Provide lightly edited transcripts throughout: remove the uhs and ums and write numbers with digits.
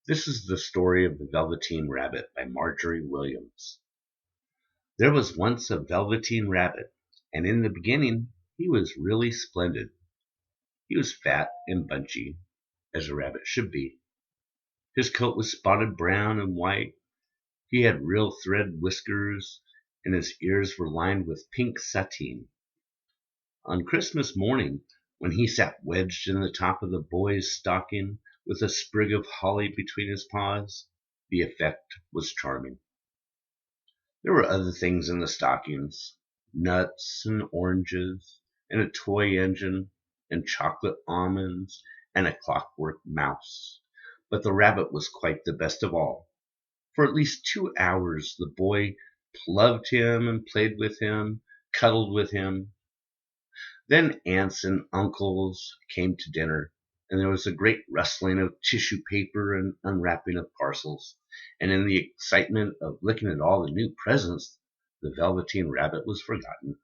This is the story of the Velveteen Rabbit by Marjorie Williams. There was once a Velveteen Rabbit, and in the beginning he was really splendid. He was fat and bunchy, as a rabbit should be. His coat was spotted brown and white. He had real thread whiskers, and his ears were lined with pink sateen. On Christmas morning, when he sat wedged in the top of the boy's stocking with a sprig of holly between his paws, the effect was charming. There were other things in the stockings, nuts and oranges, and a toy engine, and chocolate almonds, and a clockwork mouse. But the rabbit was quite the best of all. For at least 2 hours the boy loved him and played with him, cuddled with him. Then aunts and uncles came to dinner, and there was a great rustling of tissue paper and unwrapping of parcels, and in the excitement of looking at all the new presents, the Velveteen Rabbit was forgotten.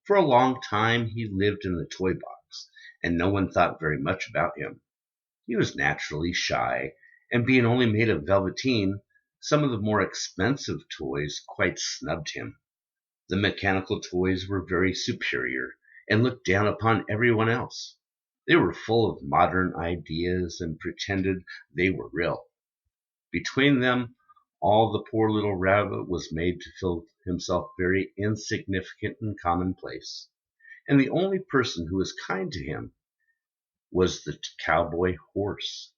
For a long time he lived in the toy box, and no one thought very much about him. He was naturally shy, and being only made of velveteen, some of the more expensive toys quite snubbed him. The mechanical toys were very superior, and looked down upon everyone else. They were full of modern ideas and pretended they were real. Between them all, the poor little rabbit was made to feel himself very insignificant and commonplace, and the only person who was kind to him was the cowboy horse.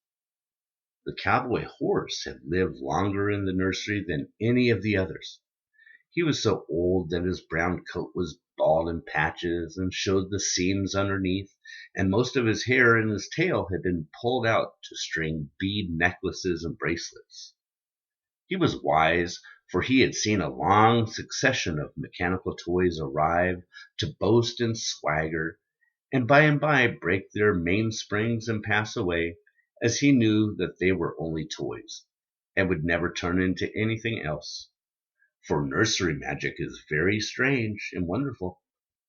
The cowboy horse had lived longer in the nursery than any of the others. He was so old that his brown coat was bald in patches and showed the seams underneath, and most of his hair and his tail had been pulled out to string bead necklaces and bracelets. He was wise, for he had seen a long succession of mechanical toys arrive to boast and swagger, and by break their mainsprings and pass away, as he knew that they were only toys, and would never turn into anything else. For nursery magic is very strange and wonderful,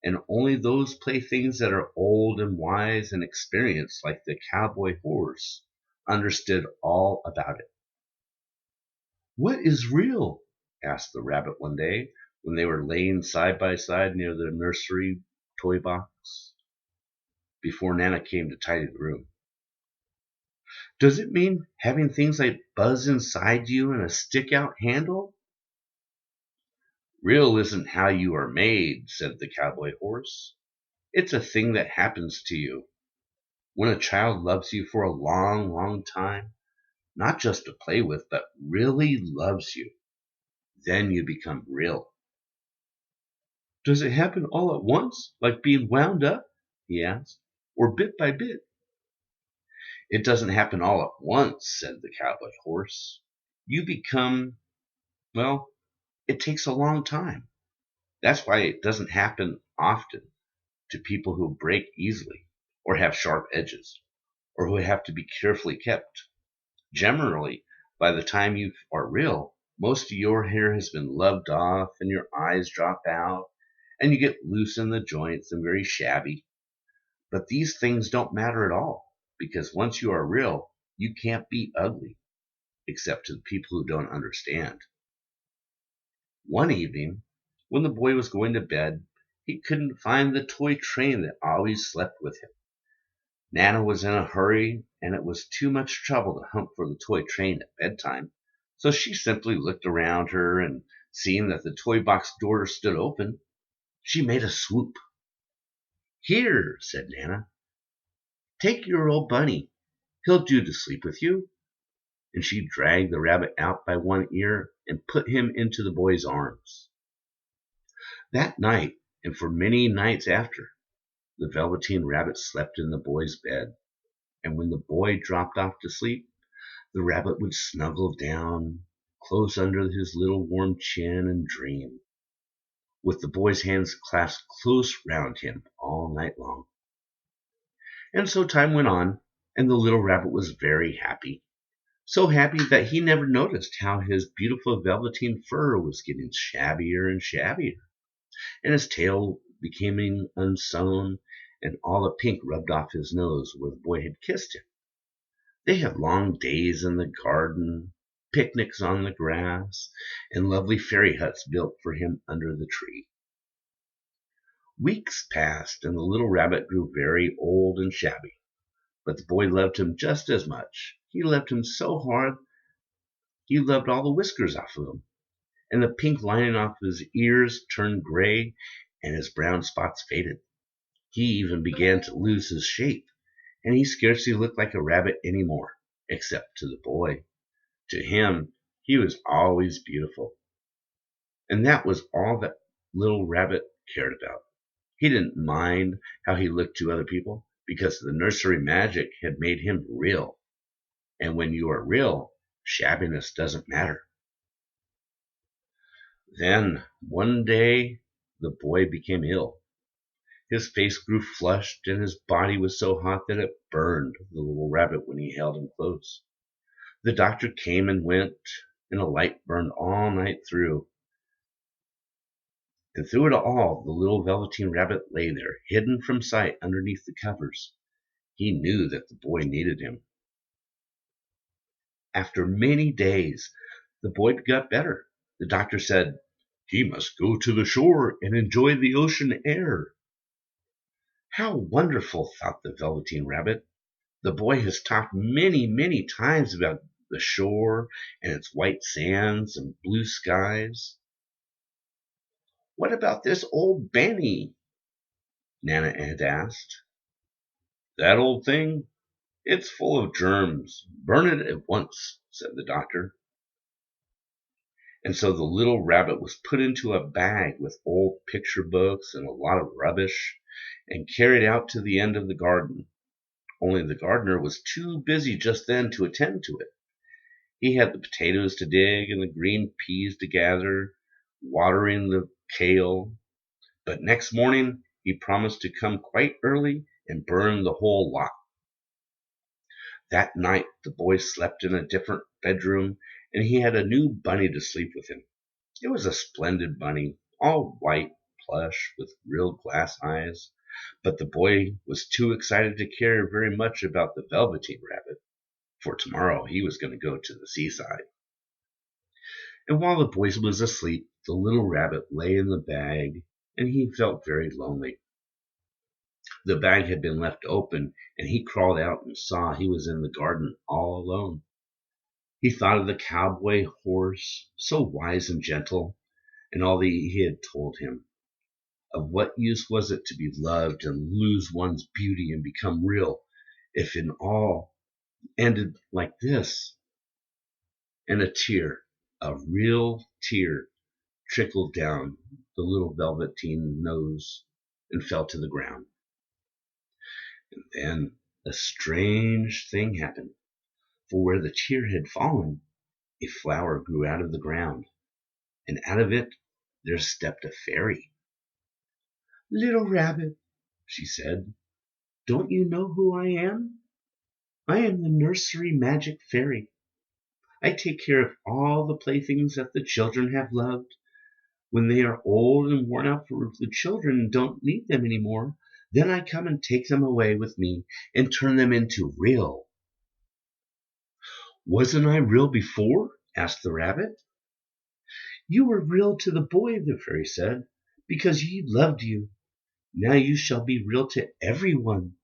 and only those playthings that are old and wise and experienced, like the cowboy horse, understood all about it. "What is real?" asked the rabbit one day, when they were laying side by side near the nursery toy box, before Nana came to tidy the room. "Does it mean having things like buzz inside you and a stick-out handle?" "Real isn't how you are made," said the cowboy horse. "It's a thing that happens to you. When a child loves you for a long, long time, not just to play with, but really loves you, then you become real." "Does it happen all at once, like being wound up?" he asked, "or bit by bit?" "It doesn't happen all at once," said the cowboy horse. "You become, well, it takes a long time. That's why it doesn't happen often to people who break easily, or have sharp edges, or who have to be carefully kept. Generally, by the time you are real, most of your hair has been loved off, and your eyes drop out, and you get loose in the joints and very shabby. But these things don't matter at all, because once you are real, you can't be ugly, except to the people who don't understand." One evening, when the boy was going to bed, he couldn't find the toy train that always slept with him. Nana was in a hurry, and it was too much trouble to hunt for the toy train at bedtime, so she simply looked around her, and seeing that the toy box door stood open, she made a swoop. "Here," said Nana, "take your old bunny. He'll do to sleep with you." And she dragged the rabbit out by one ear and put him into the boy's arms. That night, and for many nights after, the Velveteen Rabbit slept in the boy's bed, and when the boy dropped off to sleep, the rabbit would snuggle down close under his little warm chin and dream, with the boy's hands clasped close round him all night long. And so time went on, and the little rabbit was very happy. So happy that he never noticed how his beautiful velveteen fur was getting shabbier and shabbier, and his tail becoming unsewn, and all the pink rubbed off his nose where the boy had kissed him. They had long days in the garden, picnics on the grass, and lovely fairy huts built for him under the tree. Weeks passed, and the little rabbit grew very old and shabby, but the boy loved him just as much. He loved him so hard, he loved all the whiskers off of him, and the pink lining off his ears turned gray, and his brown spots faded. He even began to lose his shape, and he scarcely looked like a rabbit any more, except to the boy. To him, he was always beautiful. And that was all that little rabbit cared about. He didn't mind how he looked to other people, because the nursery magic had made him real. And when you are real, shabbiness doesn't matter. Then, one day, the boy became ill. His face grew flushed, and his body was so hot that it burned the little rabbit when he held him close. The doctor came and went, and a light burned all night through. And through it all, the little Velveteen Rabbit lay there, hidden from sight underneath the covers. He knew that the boy needed him. After many days, the boy got better. The doctor said, "He must go to the shore and enjoy the ocean air." How wonderful, thought the Velveteen Rabbit. The boy has talked many, many times about the shore and its white sands and blue skies. "What about this old Benny?" Nana had asked. "That old thing? It's full of germs. Burn it at once," said the doctor. And so the little rabbit was put into a bag with old picture books and a lot of rubbish, and carried out to the end of the garden. Only the gardener was too busy just then to attend to it. He had the potatoes to dig and the green peas to gather, watering the kale. But next morning he promised to come quite early and burn the whole lot. That night the boy slept in a different bedroom, and he had a new bunny to sleep with him. It was a splendid bunny, all white plush with real glass eyes. But the boy was too excited to care very much about the Velveteen Rabbit, for tomorrow he was going to go to the seaside. And while the boy was asleep, the little rabbit lay in the bag, and he felt very lonely. The bag had been left open, and he crawled out and saw he was in the garden all alone. He thought of the cowboy horse, so wise and gentle, and all that he had told him. Of what use was it to be loved and lose one's beauty and become real, if it all ended like this? And a tear, a real tear, trickled down the little velveteen nose and fell to the ground. And then a strange thing happened, for where the tear had fallen, a flower grew out of the ground, and out of it there stepped a fairy. "Little rabbit," she said, "don't you know who I am? I am the nursery magic fairy. I take care of all the playthings that the children have loved. When they are old and worn out for the children and don't need them any more, then I come and take them away with me and turn them into real." "Wasn't I real before?" asked the rabbit. "You were real to the boy," the fairy said, "because he loved you. Now you shall be real to everyone."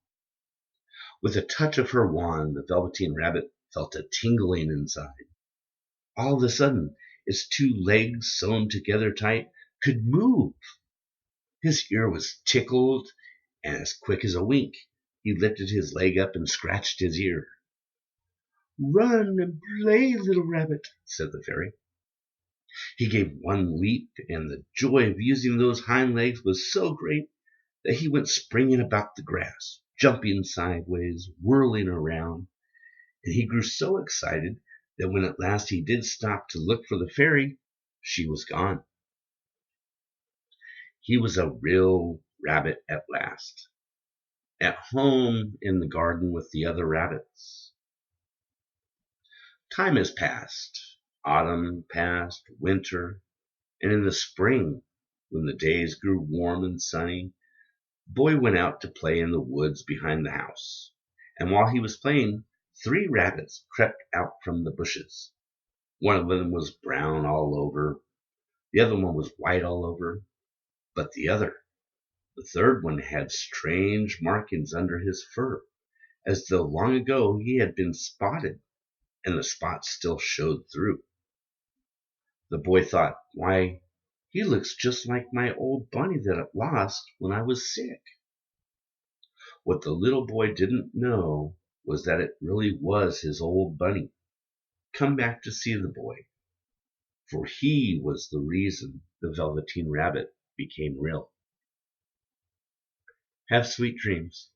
With a touch of her wand, the Velveteen Rabbit felt a tingling inside. All of a sudden, its two legs, sewn together tight, could move. His ear was tickled, and as quick as a wink, he lifted his leg up and scratched his ear. "Run and play, little rabbit," said the fairy. He gave one leap, and the joy of using those hind legs was so great that he went springing about the grass, jumping sideways, whirling around, and he grew so excited that when at last he did stop to look for the fairy, she was gone. He was a real rabbit at last, at home in the garden with the other rabbits. Time has passed. Autumn passed, winter, and in the spring, when the days grew warm and sunny, the boy went out to play in the woods behind the house. And while he was playing, Three rabbits crept out from the bushes. One of them was brown all over, the other one was white all over, but the third one had strange markings under his fur, as though long ago he had been spotted, and the spots still showed through. The boy thought, "Why, he looks just like my old bunny that I lost when I was sick." What the little boy didn't know was that it really was his old bunny, come back to see the boy, for he was the reason the Velveteen Rabbit became real. Have sweet dreams.